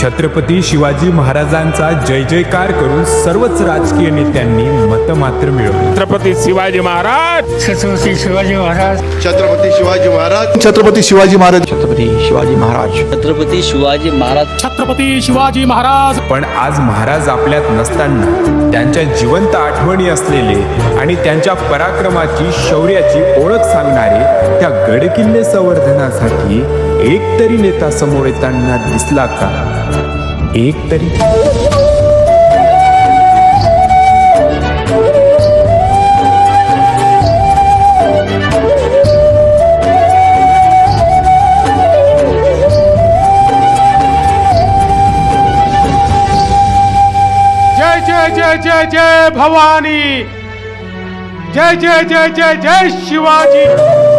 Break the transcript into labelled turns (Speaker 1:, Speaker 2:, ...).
Speaker 1: छत्रपती शिवाजी महाराजांचा जय जयकार करून सर्वच राजकीय नेत्यांनी मत मात्र मिळवली।
Speaker 2: छत्रपती शिवाजी महाराज,
Speaker 3: छत्रपती शिवाजी महाराज,
Speaker 4: छत्रपती शिवाजी महाराज,
Speaker 5: छत्रपती शिवाजी महाराज,
Speaker 6: छत्रपती शिवाजी महाराज,
Speaker 7: छत्रपती शिवाजी महाराज,
Speaker 8: छत्रपती शिवाजी महाराज।
Speaker 1: पण आज महाराज आपल्यात नसताना त्यांच्या जिवंत आठवणी असलेले आणि त्यांच्या पराक्रमाची शौर्याची ओळख सांगणारे त्या गडकिल्ले संवर्धनासाठी एक तरी नेता समोर येताना दिसला का? एक तरी?
Speaker 2: जय जय जय जय जय भवानी, जय जय जय जय जय शिवाजी।